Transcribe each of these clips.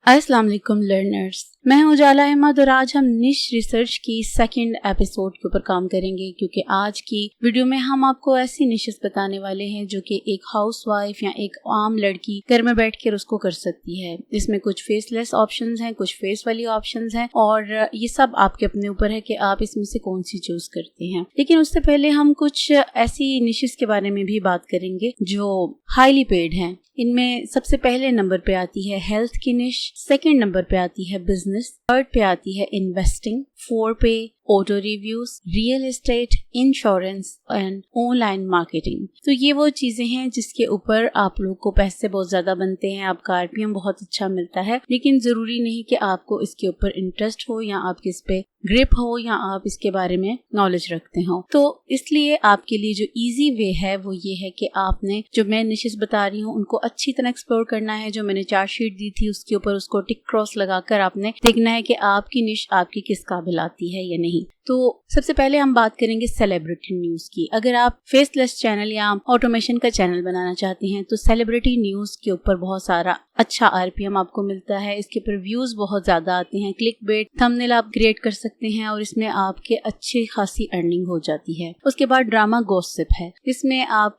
अस्सलाम वालेकुम लर्नर्स, मैं हूं उजाला अहमद और आज हम निश रिसर्च की सेकंड एपिसोड के ऊपर काम करेंगे क्योंकि आज की वीडियो में हम आपको ऐसी निशेस बताने वाले हैं जो कि एक हाउसवाइफ या एक आम लड़की घर में बैठ कर उसको कर सकती है। इसमें कुछ फेसलेस ऑप्शंस हैं, कुछ फेस वाली ऑप्शंस हैं और ये सब आपके अपने ऊपर है कि आप इसमें से कौन सी चूज करते हैं। लेकिन उससे पहले हम कुछ ऐसी निशेस के बारे में भी बात करेंगे जो हाईली पेड हैं। इनमें सबसे पहले नंबर पे आती है हेल्थ की निश, सेकंड नंबर पे आती है बिजनेस, थर्ड पे आती है इन्वेस्टिंग, 4 पे auto reviews, real estate, insurance and online marketing. तो ये वो चीजें हैं जिसके ऊपर आप लोग को पैसे बहुत ज्यादा बनते हैं, आपका आरपीएम बहुत अच्छा मिलता है। लेकिन जरूरी नहीं कि आपको इसके ऊपर इंटरेस्ट हो या आप इस पे ग्रिप हो या आप इसके बारे में नॉलेज रखते हो। तो इसलिए आपके लिए जो इजी वे है वो ये है कि आपने जो मैं निशेस बता रही हूँ उनको अच्छी तरह एक्सप्लोर करना है। जो मैंने चार्ट शीट दी थी उसके ऊपर उसको टिक क्रॉस लगाकर आपने देखना है कि आपकी निश आपकी किस काबिल आती है या नहीं। तो सबसे पहले हम बात करेंगे सेलिब्रिटी न्यूज की। अगर आप फेसलेस चैनल या ऑटोमेशन का चैनल बनाना चाहते हैं तो सेलिब्रिटी न्यूज के ऊपर बहुत सारा अच्छा आरपीएम आपको मिलता है। इसके ऊपर व्यूज बहुत ज्यादा आते हैं, क्लिक बेट थंबनेल आप क्रिएट कर सकते हैं और इसमें आपके अच्छी खासी अर्निंग हो जाती है। उसके बाद ड्रामा गॉसिप है, इसमें आप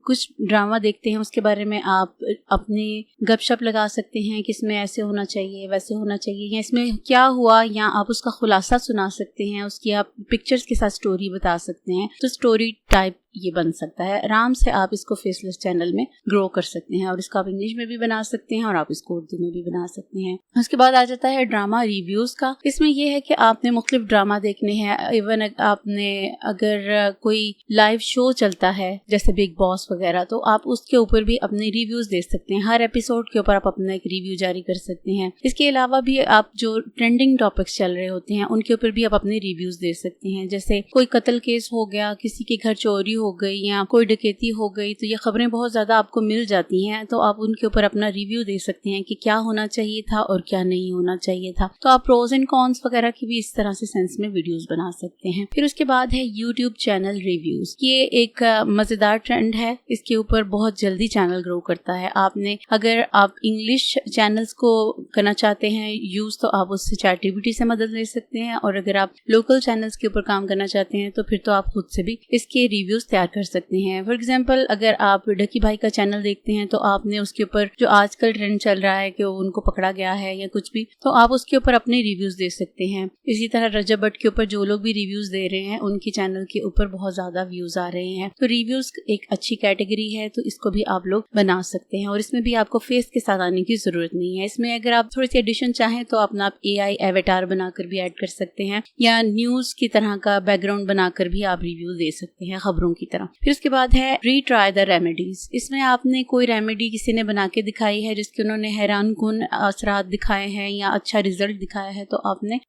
कुछ ड्रामा देखते हैं, उसके बारे में आप अपने गपशप लगा सकते हैं कि इसमें ऐसे होना चाहिए, वैसे होना चाहिए, या इसमें क्या हुआ, या आप उसका खुलासा सुना सकते हैं, उसकी आप पिक्चर्स के साथ स्टोरी बता सकते हैं। तो स्टोरी टाइप ये बन सकता है। आराम से आप इसको फेसलेस चैनल में ग्रो कर सकते हैं और इसको आप इंग्लिश में भी बना सकते हैं और आप इसको उर्दू में भी बना सकते हैं। उसके बाद आ जाता है ड्रामा रिव्यूज का। इसमें यह है कि आपने मुख्तलिफ ड्रामा देखने हैं। इवन आपने अगर कोई लाइव शो चलता है जैसे बिग बॉस वगैरह, तो आप उसके ऊपर भी अपने रिव्यूज दे सकते हैं। हर एपिसोड के ऊपर आप अपना एक रिव्यू जारी कर सकते हैं। इसके अलावा भी आप जो ट्रेंडिंग टॉपिक्स चल रहे होते हैं उनके ऊपर भी आप अपने रिव्यूज दे सकते हैं। जैसे कोई कत्ल केस हो गया, किसी के घर चोरी हो गई या कोई डकैती हो गई, तो ये खबरें बहुत ज्यादा आपको मिल जाती हैं। तो आप उनके ऊपर अपना रिव्यू दे सकते हैं कि क्या होना चाहिए था और क्या नहीं होना चाहिए था। तो आप प्रोज एंड कॉन्स वगैरह की भी इस तरह से सेंस में वीडियोस बना सकते हैं। फिर उसके बाद है यूट्यूब चैनल रिव्यूज। ये एक मजेदार ट्रेंड है, इसके ऊपर बहुत जल्दी चैनल ग्रो करता है। आपने अगर आप इंग्लिश चैनल्स को करना चाहते हैं यूज, तो आप उससे चैटजीपीटी से मदद ले सकते हैं, और अगर आप लोकल चैनल्स के ऊपर काम करना चाहते हैं तो फिर तो आप खुद से भी इसके रिव्यूज तैयार कर सकते हैं। फॉर एग्जाम्पल अगर आप डकी भाई का चैनल देखते हैं तो आपने उसके ऊपर जो आजकल ट्रेंड चल रहा है कि उनको पकड़ा गया है या कुछ भी, तो आप उसके ऊपर अपने रिव्यूज दे सकते हैं। इसी तरह रजब भट्ट के ऊपर जो लोग भी रिव्यूज दे रहे हैं उनके चैनल के ऊपर बहुत ज्यादा व्यूज आ रहे हैं। तो रिव्यूज एक अच्छी कैटेगरी है, तो इसको भी आप लोग बना सकते हैं और इसमें भी आपको फेस के साथ आने की जरूरत नहीं है। इसमें अगर आप थोड़ी सी एडिशन चाहें तो अपना AI एवेटार बनाकर भी ऐड कर सकते हैं या न्यूज की तरह का बैकग्राउंड बनाकर भी आप रिव्यू दे सकते हैं खबरों की तरह। फिर उसके बाद है रीट्राई द रेमेडीज। इसमें आपने कोई रेमेडी किसी ने बना के दिखाई है जिसके उन्होंने हैरान कुन असरात दिखाए हैं या अच्छा रिजल्ट दिखाया है, तो आपने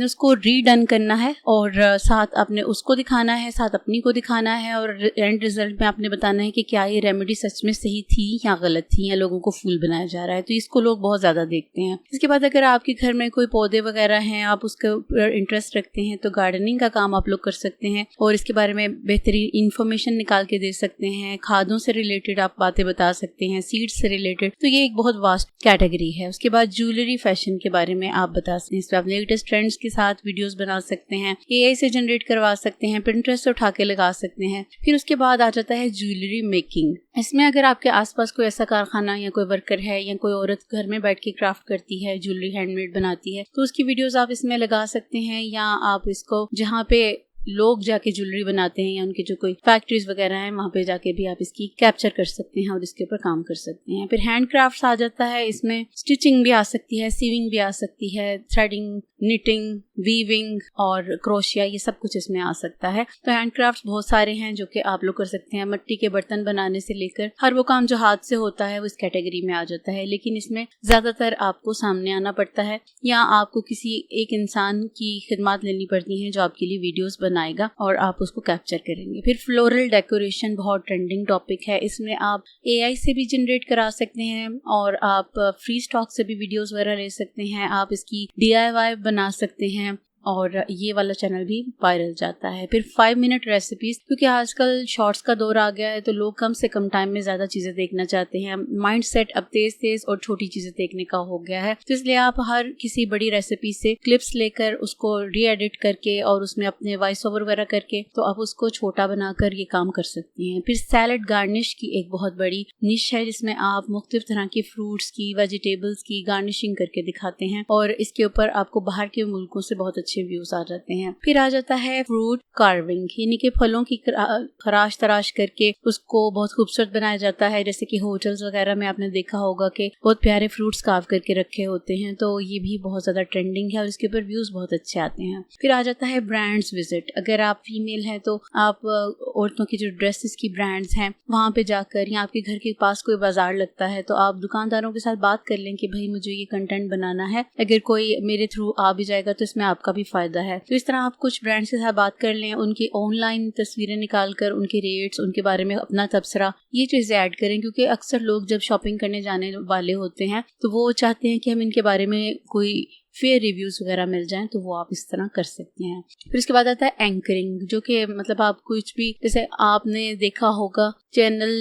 उसको रीडन करना है और साथ आपने उसको दिखाना है, साथ अपनी को दिखाना है, और एंड रिजल्ट में आपने बताना है कि क्या ये रेमेडी सच में सही थी या गलत थी या लोगों को फूल बनाया जा रहा है। तो इसको लोग बहुत ज्यादा देखते हैं। इसके बाद अगर आपके घर में कोई पौधे वगैरह हैं, आप उसके ऊपर इंटरेस्ट रखते हैं, तो गार्डनिंग का काम आप लोग कर सकते हैं और इसके बारे में बेहतरीन इंफॉर्मेशन निकाल के दे सकते हैं। खादों से रिलेटेड आप बातें बता सकते हैं, सीड्स से रिलेटेड। तो ये एक बहुत वास्ट कैटेगरी है। उसके बाद ज्वेलरी फैशन के बारे में आप बता सकते हैं। इसमें आप लेटेस्ट ट्रेंड्स के साथ वीडियोस बना सकते हैं, AI से जनरेट करवा सकते हैं, पिंटरेस्ट से उठा के लगा सकते हैं। फिर उसके बाद आ जाता है ज्वेलरी मेकिंग। इसमें अगर आपके आसपास कोई ऐसा कारखाना या कोई वर्कर है या कोई औरत घर में बैठ के क्राफ्ट करती है, ज्वेलरी हैंडमेड बनाती है, तो उसकी वीडियोस आप इसमें लगा सकते हैं। या आप इसको जहाँ पे लोग जाके ज्वेलरी बनाते हैं या उनके जो कोई फैक्ट्रीज वगैरह हैं वहां पे जाके भी आप इसकी कैप्चर कर सकते हैं और इसके ऊपर काम कर सकते हैं। फिर हैंडक्राफ्ट्स आ जाता है। इसमें स्टिचिंग भी आ सकती है, सीविंग भी आ सकती है, थ्रेडिंग, निटिंग, वीविंग और क्रोशिया, ये सब कुछ इसमें आ सकता है। तो हैंडक्राफ्ट्स बहुत सारे हैं जो कि आप लोग कर सकते हैं। मिट्टी के बर्तन बनाने से लेकर हर वो काम जो हाथ से होता है वो इस कैटेगरी में आ जाता है। लेकिन इसमें ज्यादातर आपको सामने आना पड़ता है या आपको किसी एक इंसान की खिदमत लेनी पड़ती है जो आपके लिए वीडियोस बनाएगा और आप उसको कैप्चर करेंगे। फिर फ्लोरल डेकोरेशन बहुत ट्रेंडिंग टॉपिक है। इसमें आप AI से भी जनरेट करा सकते हैं और आप फ्री स्टॉक से भी वीडियोस वगैरह ले सकते हैं। आप इसकी DIY बना सकते हैं और ये वाला चैनल भी वायरल जाता है। फिर 5 मिनट रेसिपीज, क्योंकि आजकल शॉर्ट्स का दौर आ गया है तो लोग कम से कम टाइम में ज़्यादा चीज़ें देखना चाहते हैं। माइंड सेट अब तेज तेज और छोटी चीज़ें देखने का हो गया है, तो इसलिए आप हर किसी बड़ी रेसिपी से क्लिप्स लेकर उसको री एडिट करके और उसमें अपने वॉइस ओवर वगैरह करके तो आप उसको छोटा बनाकर ये काम कर सकती हैं। फिर सैलड गार्निश की एक बहुत बड़ी निश है, जिसमें आप मुख्तलिफ तरह की फ्रूट्स की, वेजिटेबल्स की गार्निशिंग करके दिखाते हैं और इसके ऊपर आपको बाहर के मुल्कों से बहुत अच्छे व्यूज आ जाते हैं। फिर आ जाता है फ्रूट कार्विंग, यानी कि फलों की खराश तराश करके उसको बहुत खूबसूरत बनाया जाता है। जैसे कि होटल्स वगैरह में आपने देखा होगा कि बहुत प्यारे फ्रूट्स कार्व करके रखे होते हैं, तो ये भी बहुत ज्यादा ट्रेंडिंग है और इसके ऊपर व्यूज बहुत अच्छे आते हैं। फिर आ जाता है ब्रांड्स विजिट। अगर आप फीमेल हैं तो आप औरतों की जो ड्रेसेस की ब्रांड्स हैं वहां पे जाकर, या आपके घर के पास कोई बाजार लगता है तो आप दुकानदारों के साथ बात कर लें कि भाई मुझे ये कंटेंट बनाना है, अगर कोई मेरे थ्रू आ भी जाएगा तो इसमें आपका भी फायदा है। तो इस तरह आप कुछ ब्रांड्स के साथ बात कर लें, उनकी ऑनलाइन तस्वीरें निकाल कर उनके रेट्स, उनके बारे में अपना तबसरा, ये चीजें ऐड करें, क्योंकि अक्सर लोग जब शॉपिंग करने जाने वाले होते हैं तो वो चाहते हैं कि हम इनके बारे में कोई फेयर रिव्यूज वगैरह मिल जाएं, तो वो आप इस तरह कर सकते हैं। फिर इसके बाद आता है एंकरिंग, जो कि मतलब आप कुछ भी, जैसे आपने देखा होगा चैनल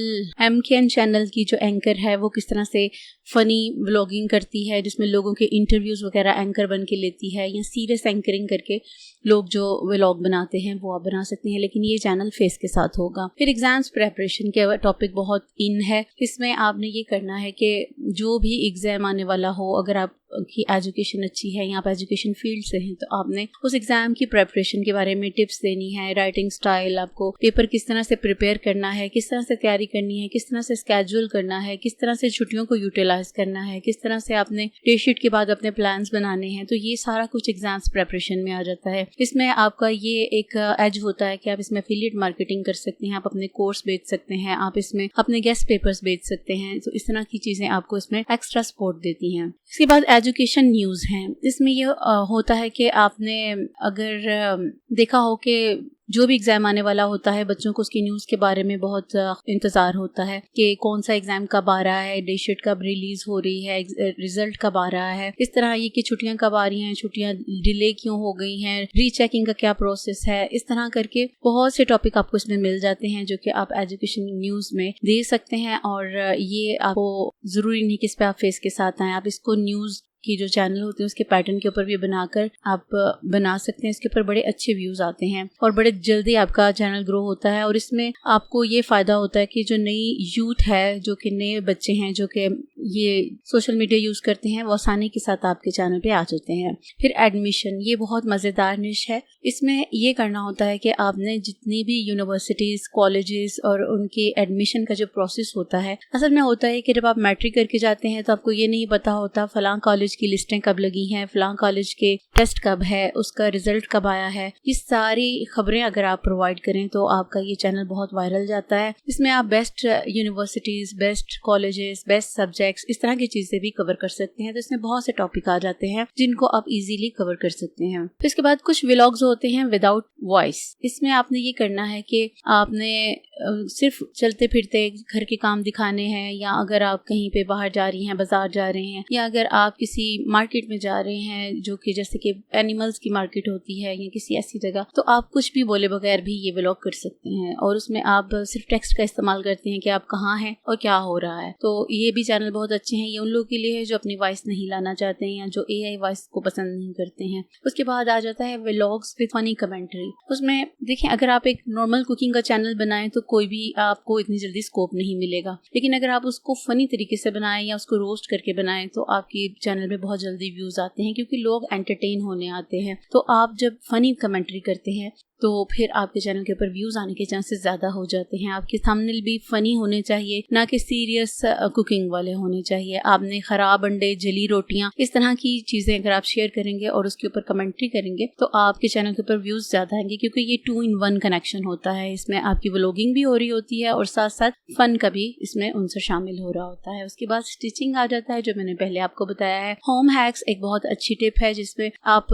MKN चैनल की जो एंकर है वो किस तरह से फनी व्लॉगिंग करती है, जिसमें लोगों के इंटरव्यूज वगैरह एंकर बन के लेती है, या सीरियस एंकरिंग करके लोग जो व्लॉग बनाते हैं वो आप बना सकते हैं, लेकिन ये चैनल फेस के साथ होगा। फिर एग्जाम्स प्रेपरेशन के टॉपिक बहुत इन है, इसमें आपने ये करना है कि जो भी एग्जाम आने वाला हो, अगर आप की एजुकेशन अच्छी है या आप एजुकेशन फील्ड से हैं तो आपने उस एग्जाम की प्रेपरेशन के बारे में टिप्स देनी है। राइटिंग स्टाइल, आपको पेपर किस तरह से प्रिपेयर करना है, किस तरह से तैयारी करनी है, किस तरह से स्केड्यूल करना है, किस तरह से छुट्टियों को यूटिलाइज करना है, किस तरह से आपने डे शीट के बाद अपने प्लान्स बनाने हैं, तो ये सारा कुछ एग्जाम्स प्रेपरेशन में आ जाता है। इसमें आपका ये एक एज होता है कि आप इसमें एफिलिएट मार्केटिंग कर सकते हैं, आप अपने कोर्स बेच सकते हैं, आप इसमें अपने गेस्ट पेपर्स बेच सकते हैं, तो इस तरह की चीजें आपको इसमें एक्स्ट्रा सपोर्ट देती हैं। इसके बाद एजुकेशन न्यूज़ हैं, इसमें ये होता है कि आपने अगर देखा हो कि जो भी एग्जाम आने वाला होता है बच्चों को उसकी न्यूज़ के बारे में बहुत इंतज़ार होता है कि कौन सा एग्जाम कब आ रहा है, डे शीट कब रिलीज हो रही है, रिजल्ट कब आ रहा है, इस तरह ये कि छुट्टियां कब आ रही हैं, छुट्टियां डिले क्यों हो गई हैं, रीचेकिंग का क्या प्रोसेस है। इस तरह करके बहुत से टॉपिक आपको इसमें मिल जाते हैं जो कि आप एजुकेशन न्यूज़ में दे सकते हैं, और ये आपको ज़रूरी नहीं कि इस पर आप फेस के साथ आएँ, आप इसको न्यूज़ की जो चैनल होते हैं उसके पैटर्न के ऊपर भी बनाकर आप बना सकते हैं। इसके ऊपर बड़े अच्छे व्यूज आते हैं और बड़े जल्दी आपका चैनल ग्रो होता है, और इसमें आपको ये फायदा होता है कि जो नई यूथ है, जो कि नए बच्चे हैं जो कि ये सोशल मीडिया यूज करते हैं, वो आसानी के साथ आपके चैनल पे आ जाते हैं। फिर एडमिशन, ये बहुत मजेदार निश है। इसमें ये करना होता है कि आपने जितनी भी यूनिवर्सिटीज, कॉलेजेस और उनके एडमिशन का जो प्रोसेस होता है, असल में होता है कि जब आप मैट्रिक करके जाते हैं तो आपको ये नहीं पता होता फलां कॉलेज की लिस्टें कब लगी हैं, फलां कॉलेज के टेस्ट कब है, उसका रिजल्ट कब आया है। ये सारी खबरें अगर आप प्रोवाइड करें तो आपका ये चैनल बहुत वायरल जाता है। इसमें आप best universities, best colleges, best subjects, इस तरह की चीजें भी कवर कर सकते हैं। तो इसमें बहुत से टॉपिक आ जाते हैं जिनको आप इजीली कवर कर सकते हैं। फिर इसके बाद कुछ व्लॉग्स होते हैं विदाउट वॉइस। इसमें आपने ये करना है कि आपने सिर्फ चलते फिरते घर के काम दिखाने हैं, या अगर आप कहीं पे बाहर जा रही हैं, बाजार जा रहे हैं, या अगर आप किसी मार्केट में जा रहे हैं जो कि जैसे कि एनिमल्स की मार्केट होती है या किसी ऐसी जगह, तो आप कुछ भी बोले बगैर भी ये व्लॉग कर सकते हैं। और उसमें आप सिर्फ टेक्स्ट का इस्तेमाल करते हैं कि आप कहाँ हैं और क्या हो रहा है। तो ये भी चैनल बहुत अच्छे हैं। ये उन लोगों के लिए है जो अपनी वॉइस नहीं लाना चाहते हैं या जो AI वॉइस को पसंद नहीं करते हैं। उसके बाद आ जाता है व्लॉग्स विद फनी कमेंट्री। उसमें देखें, अगर आप एक नॉर्मल कुकिंग का चैनल बनाएं तो कोई भी आपको इतनी जल्दी स्कोप नहीं मिलेगा, लेकिन अगर आप उसको फनी तरीके से बनाएं या उसको रोस्ट करके बनाएं तो आपके चैनल में बहुत जल्दी व्यूज आते हैं, क्योंकि लोग एंटरटेन होने आते हैं। तो आप जब फनी कमेंट्री करते हैं तो फिर आपके चैनल के ऊपर व्यूज आने के चांसेस ज्यादा हो जाते हैं। आपके थंबनेल भी फनी होने चाहिए, ना कि सीरियस कुकिंग वाले होने चाहिए। आपने खराब अंडे, जली रोटियां, इस तरह की चीजें अगर आप शेयर करेंगे और उसके ऊपर कमेंट्री करेंगे तो आपके चैनल के ऊपर व्यूज ज्यादा आएंगे, क्योंकि ये 2 in 1 कनेक्शन होता है। इसमें आपकी व्लॉगिंग भी हो रही होती है और साथ साथ फन का भी इसमें उनसे शामिल हो रहा होता है। उसके बाद स्टिचिंग आ जाता है, जो मैंने पहले आपको बताया है। होम हैक्स एक बहुत अच्छी टिप है जिसमें आप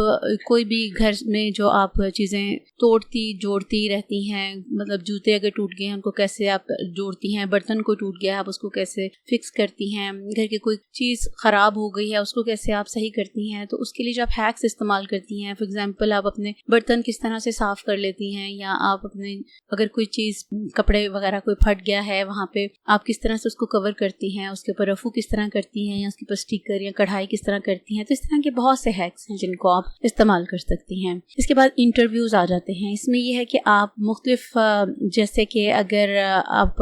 कोई भी घर में जो आप चीज़ें तोड़ती जोड़ती रहती हैं, मतलब जूते अगर टूट गए हैं उनको कैसे आप जोड़ती हैं, बर्तन को टूट गया है आप उसको कैसे फिक्स करती हैं, घर की कोई चीज़ ख़राब हो गई है उसको कैसे आप सही करती हैं, तो उसके लिए जो आप हैक्स इस्तेमाल करती हैं, फॉर एग्जांपल आप अपने बर्तन किस तरह से साफ़ कर लेती हैं, या आप अपने अगर कोई चीज़ कपड़े वगैरह कोई फट गया है वहाँ पे आप किस तरह से उसको कवर करती हैं, उसके ऊपर रफू किस तरह करती हैं, या उसके ऊपर स्टिकर या कढ़ाई किस तरह करती हैं। तो इस तरह के बहुत से हैक्स हैं जिनको आप इस्तेमाल कर सकती हैं। इसके बाद इंटरव्यूज़ आ जाते हैं। इसमें यह है कि आप मुख्तलिफ जैसे कि अगर आप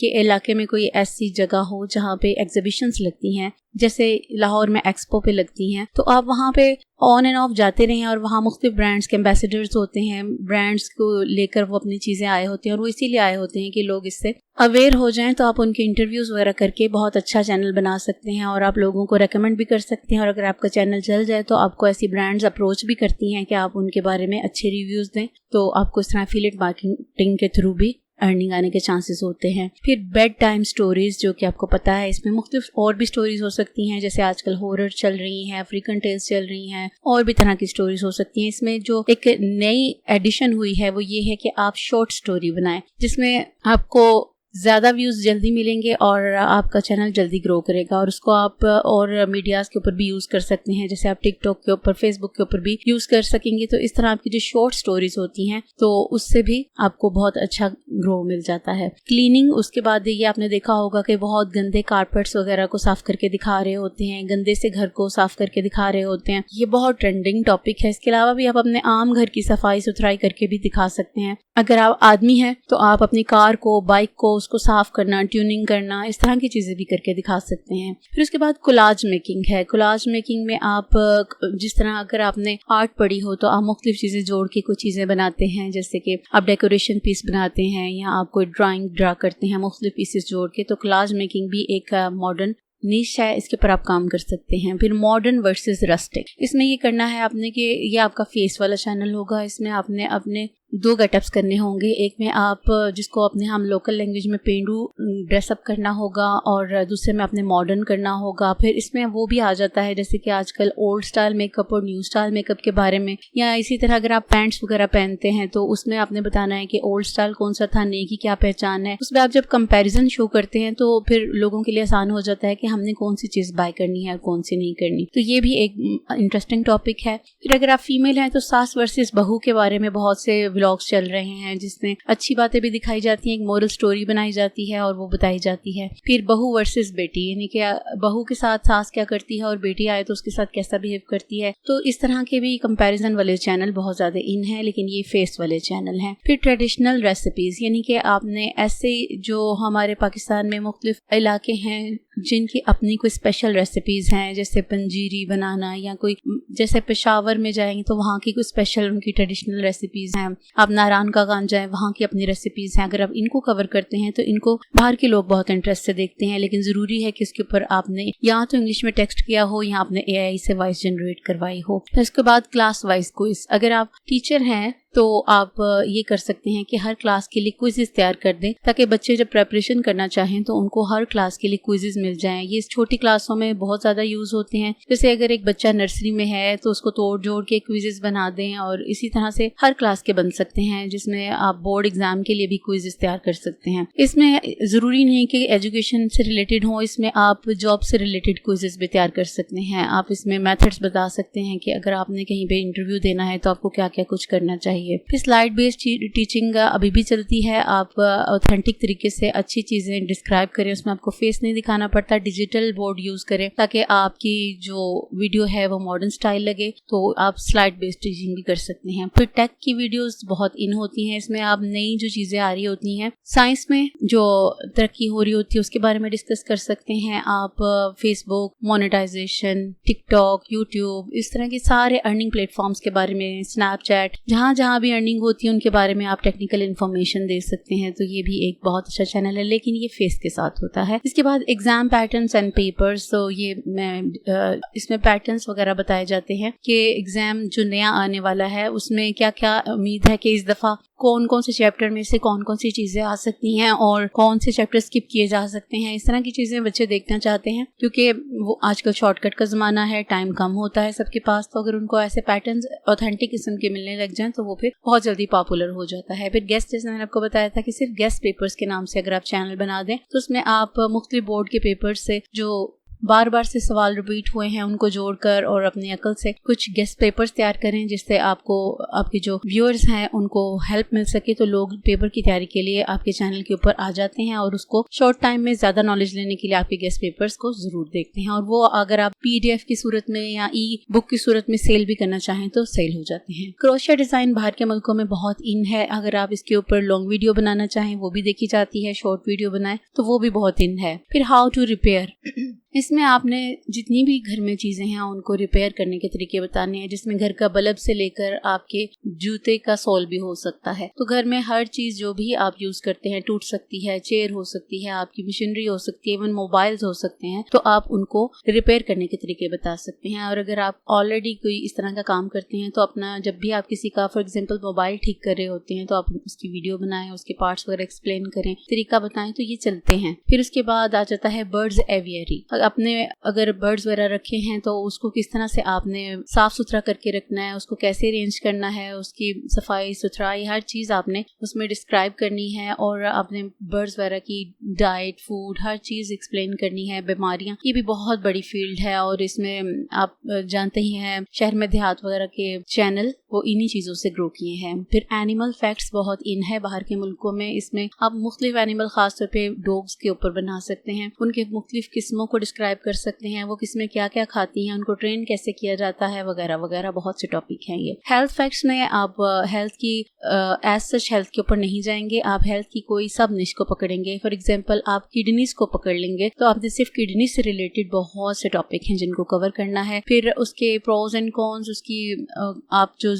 के इलाके में कोई ऐसी जगह हो जहाँ पे एग्जीबिशंस लगती हैं, जैसे लाहौर में एक्सपो पे लगती हैं, तो आप वहाँ पे ऑन एंड ऑफ जाते रहें और वहाँ मुख्तलिफ ब्रांड्स के एम्बेसडर्स होते हैं, ब्रांड्स को लेकर वो अपनी चीज़ें आए होते हैं और वो इसीलिए आए होते हैं कि लोग इससे अवेयर हो जाएं। तो आप उनके इंटरव्यूज़ वगैरह करके बहुत अच्छा चैनल बना सकते हैं और आप लोगों को रेकमेंड भी कर सकते हैं। और अगर आपका चैनल चल जाए तो आपको ऐसी ब्रांड्स अप्रोच भी करती हैं कि आप उनके बारे में अच्छे रिव्यूज़ दें, तो आपको इस तरह एफिलिएट मार्केटिंग के थ्रू भी अर्निंग आने के चांसेस होते हैं। फिर बेड टाइम स्टोरीज, जो कि आपको पता है इसमें मुख्तलिफ और भी स्टोरीज हो सकती हैं, जैसे आजकल हॉरर चल रही हैं, अफ्रीकन टेल्स चल रही हैं, और भी तरह की स्टोरीज हो सकती हैं। इसमें जो एक नई एडिशन हुई है वो ये है कि आप शॉर्ट स्टोरी बनाएं जिसमें आपको ज़्यादा व्यूज़ जल्दी मिलेंगे और आपका चैनल जल्दी ग्रो करेगा, और उसको आप और मीडियाज़ के ऊपर भी यूज़ कर सकते हैं, जैसे आप टिकटॉक के ऊपर, फेसबुक के ऊपर भी यूज़ कर सकेंगे। तो इस तरह आपकी जो शॉर्ट स्टोरीज होती हैं तो उससे भी आपको बहुत अच्छा ग्रो मिल जाता है। क्लीनिंग, उसके बाद ये आपने देखा होगा कि बहुत गंदे कारपेट्स वगैरह को साफ़ करके दिखा रहे होते हैं, गंदे से घर को साफ़ करके दिखा रहे होते हैं, ये बहुत ट्रेंडिंग टॉपिक है। इसके अलावा भी आप अपने आम घर की सफाई सुथराई करके भी दिखा सकते हैं। अगर आप आदमी हैं तो आप अपनी कार को, बाइक को, उसको साफ करना, ट्यूनिंग करना, इस तरह की चीज़ें भी करके दिखा सकते हैं। फिर उसके बाद कोलाज मेकिंग है। कोलाज मेकिंग में आप जिस तरह अगर आपने आर्ट पढ़ी हो तो आप मुख्तलिफ चीज़ें जोड़ के कुछ चीज़ें बनाते हैं, जैसे कि आप डेकोरेशन पीस बनाते हैं या आप कोई ड्राइंग ड्रा करते हैं मुख्तलिफ पीसेस जोड़ के, तो कोलाज मेकिंग भी एक मॉडर्न नीश है, इसके ऊपर आप काम कर सकते हैं। फिर मॉडर्न वर्सेस रस्टिक, इसमें ये करना है आपने कि ये आपका फेस वाला चैनल होगा, इसमें आपने अपने 2 गेटअप्स करने होंगे। एक में आप जिसको अपने हम लोकल लैंग्वेज में पेंडू ड्रेसअप करना होगा और दूसरे में अपने मॉडर्न करना होगा। फिर इसमें वो भी आ जाता है जैसे कि आजकल ओल्ड स्टाइल मेकअप और न्यू स्टाइल मेकअप के बारे में, या इसी तरह अगर आप पैंट्स वगैरह पहनते हैं तो उसमें आपने बताना है कि ओल्ड स्टाइल कौन सा था, नए की क्या पहचान है। उसमें आप जब कंपैरिजन शो करते हैं तो फिर लोगों के लिए आसान हो जाता है कि हमने कौन सी चीज़ बाय करनी है और कौन सी नहीं करनी। तो ये भी एक इंटरेस्टिंग टॉपिक है। फिर अगर आप फीमेल हैं तो सास वर्सेस बहू के बारे में बहुत से व्लॉग्स चल रहे हैं जिसमें अच्छी बातें भी दिखाई जाती हैं, एक मोरल स्टोरी बनाई जाती है और वो बताई जाती है। फिर बहू वर्सेस बेटी, यानी कि बहू के साथ सास क्या करती है और बेटी आए तो उसके साथ कैसा बिहेव करती है। तो इस तरह के भी कंपैरिजन वाले चैनल बहुत ज्यादा इन है, लेकिन ये फेस वाले चैनल हैं। फिर ट्रेडिशनल रेसिपीज, यानी कि आपने ऐसे जो हमारे पाकिस्तान में मुख्तलिफ इलाके हैं जिनकी अपनी कोई स्पेशल रेसिपीज हैं, जैसे पंजीरी बनाना, या कोई जैसे पेशावर में जाएंगे तो वहाँ की कोई स्पेशल उनकी ट्रेडिशनल रेसिपीज हैं। आप नारायण का गान जाए, वहाँ की अपनी रेसिपीज हैं। अगर आप इनको कवर करते हैं तो इनको बाहर के लोग बहुत इंटरेस्ट से देखते हैं, लेकिन ज़रूरी है कि इसके ऊपर आपने या तो इंग्लिश में टेक्स्ट किया हो या आपने AI से वॉइस जनरेट करवाई हो। फिर इसके बाद क्लास वाइज क्विज, अगर आप टीचर हैं तो आप ये कर सकते हैं कि हर क्लास के लिए क्विज़ेस तैयार कर दें ताकि बच्चे जब प्रेपरेशन करना चाहें तो उनको हर क्लास के लिए क्विज़ेस मिल जाएं। ये छोटी क्लासों में बहुत ज़्यादा यूज़ होते हैं। जैसे अगर एक बच्चा नर्सरी में है तो उसको तोड़ जोड़ के क्विज़ेस बना दें, और इसी तरह से हर क्लास के बन सकते हैं जिसमें आप बोर्ड एग्जाम के लिए भी क्विज़ेस तैयार कर सकते हैं। इसमें ज़रूरी नहीं कि एजुकेशन से रिलेटेड हो, इसमें आप जॉब से रिलेटेड क्विज़ेस भी तैयार कर सकते हैं। आप इसमें मेथड्स बता सकते हैं कि अगर आपने कहीं पे इंटरव्यू देना है तो आपको क्या क्या कुछ करना चाहिए। फिर स्लाइड बेस्ड टीचिंग अभी भी चलती है। आप ऑथेंटिक तरीके से अच्छी चीज़ें डिस्क्राइब करें, उसमें आपको फेस नहीं दिखाना पड़ता। डिजिटल बोर्ड यूज़ करें ताकि आपकी जो वीडियो है वो मॉडर्न स्टाइल लगे, तो आप स्लाइड बेस्ड टीचिंग भी कर सकते हैं। फिर टेक की वीडियोस बहुत इन होती हैं, इसमें आप नई जो चीज़ें आ रही होती हैं, साइंस में जो तरक्की हो रही होती है उसके बारे में डिस्कस कर सकते हैं आप। फेसबुक, मोनेटाइजेशन, टिकटॉक, यूट्यूब, इस तरह के सारे अर्निंग प्लेटफॉर्म्स के बारे में, स्नैपचैट, जहाँ भी अर्निंग होती है उनके बारे में आप टेक्निकल इन्फॉर्मेशन दे सकते हैं। तो ये भी एक बहुत अच्छा चैनल है, लेकिन ये फेस के साथ होता है। इसके बाद एग्जाम पैटर्न्स एंड पेपर्स, तो ये मैं इसमें पैटर्न्स वगैरह बताए जाते हैं कि एग्जाम जो नया आने वाला है उसमें क्या क्या उम्मीद है कि इस दफ़ा कौन कौन से चैप्टर में से कौन कौन सी चीज़ें आ सकती हैं और कौन से चैप्टर स्किप किए जा सकते हैं। इस तरह की चीज़ें बच्चे देखना चाहते हैं क्योंकि वो आजकल शॉर्टकट का ज़माना है, टाइम कम होता है सबके पास। तो अगर उनको ऐसे पैटर्न्स ऑथेंटिक किस्म के मिलने लग जाएं तो वो फिर बहुत जल्दी पॉपुलर हो जाता है। फिर गेस्ट, जैसे मैंने आपको बताया था कि सिर्फ गेस्ट पेपर्स के नाम से अगर आप चैनल बना दें तो उसमें आप मुख्तलिफ बोर्ड के पेपर्स से जो बार बार से सवाल रिपीट हुए हैं उनको जोड़कर और अपनी अकल से कुछ गेस्ट पेपर्स तैयार करें जिससे आपको आपके जो व्यूअर्स हैं उनको हेल्प मिल सके। तो लोग पेपर की तैयारी के लिए आपके चैनल के ऊपर आ जाते हैं और उसको शॉर्ट टाइम में ज़्यादा नॉलेज लेने के लिए आपके गेस्ट पेपर्स को ज़रूर देखते हैं। और वो अगर आप PDF की सूरत में या ई-बुक की सूरत में सेल भी करना चाहें तो सेल हो जाते हैं। क्रोशिया डिज़ाइन बाहर के मुल्कों में बहुत इन है। अगर आप इसके ऊपर लॉन्ग वीडियो बनाना चाहें वो भी देखी जाती है, शॉर्ट वीडियो बनाएं तो वो भी बहुत इन है। फिर हाउ टू रिपेयर, इसमें आपने जितनी भी घर में चीज़ें हैं उनको रिपेयर करने के तरीके बताने हैं, जिसमें घर का बल्ब से लेकर आपके जूते का सोल भी हो सकता है। तो घर में हर चीज़ जो भी आप यूज़ करते हैं टूट सकती है, चेयर हो सकती है, आपकी मशीनरी हो सकती है, इवन मोबाइल्स हो सकते हैं, तो आप उनको रिपेयर करने के तरीके बता सकते हैं। और अगर आप ऑलरेडी कोई इस तरह का काम करते हैं तो अपना जब भी आप किसी का फॉर एग्जाम्पल मोबाइल ठीक कर रहे होते हैं तो आप उसकी वीडियो बनाएं, उसके पार्ट्स वगैरह एक्सप्लेन करें, तरीका बताएं, तो ये चलते हैं। फिर उसके बाद आ जाता है बर्ड्स एवियरी। अपने अगर बर्ड्स वगैरह रखे हैं तो उसको किस तरह से आपने साफ सुथरा करके रखना है, उसको कैसे अरेंज करना है, उसकी सफाई सुथराई हर चीज़ आपने उसमें डिस्क्राइब करनी है। और आपने बर्ड्स वगैरह की डाइट, फूड, हर चीज़ एक्सप्लेन करनी है। बीमारियाँ, ये भी बहुत बड़ी फील्ड है और इसमें आप जानते ही हैं शहर में देहात वगैरह के चैनल वो इन्हीं चीज़ों से ग्रो किए हैं। फिर एनिमल फैक्ट्स बहुत इन है बाहर के मुल्कों में। इसमें आप मुख्तलिफ एनिमल, खासतौर पे डॉग्स के ऊपर बना सकते हैं, उनके मुख्तलिफ किस्मों को डिस्क्राइब कर सकते हैं, वो किस्में क्या क्या खाती हैं, उनको ट्रेन कैसे किया जाता है, वगैरह वगैरह। बहुत से टॉपिक हैं ये। हेल्थ फैक्ट्स में आप हेल्थ की एज सच हेल्थ के ऊपर नहीं जाएंगे, आप हेल्थ की कोई सब निश को पकड़ेंगे। फॉर एग्जाम्पल आप किडनीज को पकड़ लेंगे तो आपने सिर्फ किडनी से रिलेटेड बहुत से टॉपिक हैं जिनको कवर करना है। फिर उसके प्रोज एंड कॉन्स, उसकी आप जो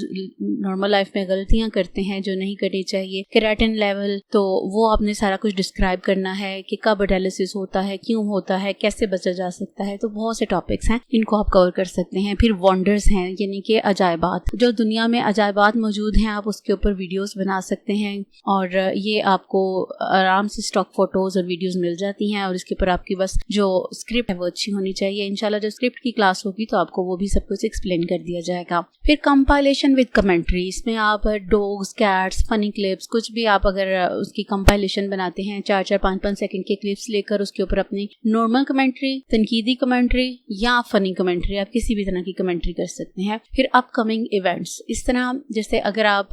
नॉर्मल लाइफ में गलतियां करते हैं जो नहीं करनी चाहिए, केराटिन लेवल, तो वो आपने सारा कुछ डिस्क्राइब करना है कि कब डायलिसिस होता है, क्यों होता है, कैसे बचा जा सकता है। तो बहुत से टॉपिक्स हैं इनको आप कवर कर सकते हैं। फिर वंडर्स हैं, यानी कि अजायबात, जो दुनिया में अजायबात मौजूद हैं, आप उसके ऊपर वीडियोस बना सकते हैं और ये आपको आराम से स्टॉक फोटोज और वीडियोस मिल जाती हैं। और इसके ऊपर आपकी बस जो स्क्रिप्ट है वो अच्छी होनी चाहिए। इंशाल्लाह जब स्क्रिप्ट की क्लास होगी तो आपको वो भी सब कुछ एक्सप्लेन कर दिया जाएगा। फिर कंपाइलेशन विद कमेंट्री, इसमें आप डॉग्स, कैट्स, फनी क्लिप्स, कुछ भी आप अगर उसकी कंपाइलेशन बनाते हैं 4-4, 5-5 सेकंड के क्लिप्स लेकर उसके ऊपर अपनी नॉर्मल कमेंट्री, तनकीदी कमेंट्री या फनी कमेंट्री, आप किसी भी तरह की कमेंट्री कर सकते हैं। फिर अपकमिंग इवेंट्स, इस तरह जैसे अगर आप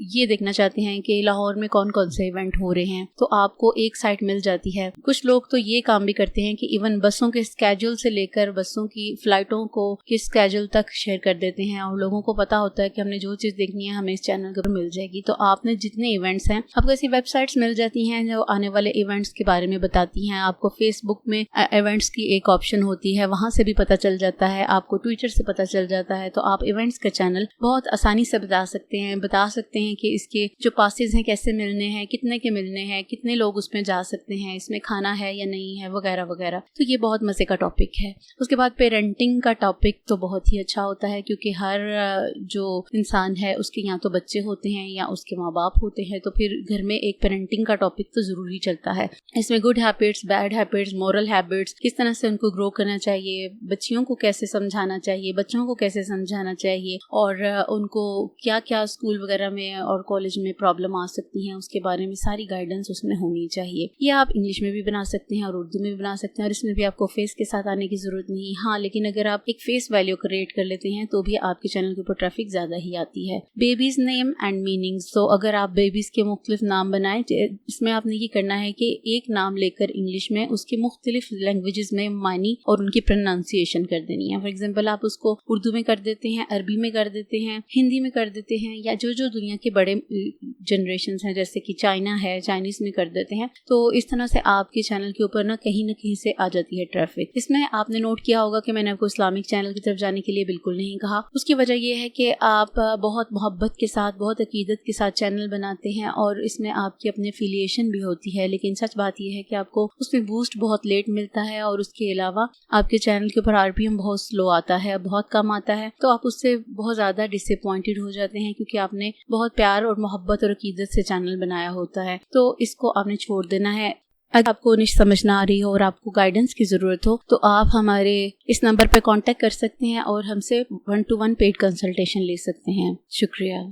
ये देखना चाहते हैं कि लाहौर में कौन कौन से इवेंट हो रहे हैं तो आपको एक साइट मिल जाती है। कुछ लोग तो ये काम भी करते हैं कि इवन बसों के स्केड्यूल से लेकर बसों की फ्लाइटों को किस स्केड्यूल तक शेयर कर देते हैं और लोगों को पता होता है कि हमने जो चीज़ देखनी है हमें इस चैनल के ऊपर मिल जाएगी। तो आपने जितने इवेंट्स हैं, आपको ऐसी वेबसाइट्स मिल जाती हैं जो आने वाले इवेंट्स के बारे में बताती हैं। आपको फेसबुक में इवेंट्स की एक ऑप्शन होती है, वहां से भी पता चल जाता है, आपको ट्विटर से पता चल जाता है। तो आप इवेंट्स का चैनल बहुत आसानी से बता सकते हैं कि इसके जो पासेस हैं कैसे मिलने हैं, कितने के मिलने हैं, कितने लोग उसमें जा सकते हैं, इसमें खाना है या नहीं है, वगैरह वगैरह। तो ये बहुत मजे का टॉपिक है। उसके बाद पेरेंटिंग का टॉपिक तो बहुत ही अच्छा होता है क्योंकि हर जो इंसान है उसके या तो बच्चे होते हैं या उसके माँ बाप होते हैं, तो फिर घर में एक पेरेंटिंग का टॉपिक तो जरूरी चलता है। इसमें good habits, bad habits, moral habits, किस तरह से उनको ग्रो करना चाहिए, बच्चियों को कैसे समझाना चाहिए, बच्चों को कैसे समझाना चाहिए और उनको क्या क्या स्कूल वगैरह में और कॉलेज में प्रॉब्लम आ सकती हैं उसके बारे में सारी गाइडेंस उसमें होनी चाहिए। ये आप इंग्लिश में भी बना सकते हैं और उर्दू में भी बना सकते हैं और इसमें भी आपको फेस के साथ आने की जरूरत नहीं। हाँ, लेकिन अगर आप एक फेस वैल्यू क्रिएट कर लेते हैं तो भी आपके चैनल के ऊपर ट्रैफिक ज्यादा ही आती है। बेबीज नेम एंड मीनिंग्स, तो अगर आप बेबीज के मुख्तलिफ नाम बनाएं, इसमें आपने ये करना है कि एक नाम लेकर इंग्लिश में उसके मुख्तलिफ लैंग्वेजेस में मानी और उनकी प्रोनाउंसिएशन कर देनी है। फॉर एग्जाम्पल आप उसको उर्दू में कर देते हैं, अरबी में कर देते हैं, हिंदी में कर देते हैं, या जो जो दुनिया के बड़े जनरेशन हैं जैसे कि चाइना है, चाइनीज में कर देते हैं। तो इस तरह से आपके चैनल के ऊपर ना कहीं से आ जाती है ट्रैफिक। इसमें आपने नोट किया होगा कि मैंने आपको इस्लामिक चैनल की तरफ जाने के लिए बिल्कुल नहीं कहा। उसकी वजह यह है कि आप बहुत मोहब्बत के साथ, बहुत अकीदत के साथ चैनल बनाते हैं और इसमें आपकी अपनी एफिलिएशन भी होती है, लेकिन सच बात यह है कि आपको उसमें बूस्ट बहुत लेट मिलता है और उसके अलावा आपके चैनल के ऊपर RPM बहुत स्लो आता है, बहुत कम आता है, तो आप उससे बहुत ज़्यादा डिसअपॉइंटेड हो जाते हैं क्योंकि आपने बहुत प्यार और मोहब्बत और अकीदत से चैनल बनाया होता है। तो इसको आपने छोड़ देना है। अगर आपको निश समझ ना आ रही हो और आपको गाइडेंस की ज़रूरत हो तो आप हमारे इस नंबर पर कांटेक्ट कर सकते हैं और हमसे 1-to-1 पेड कंसल्टेशन ले सकते हैं। शुक्रिया।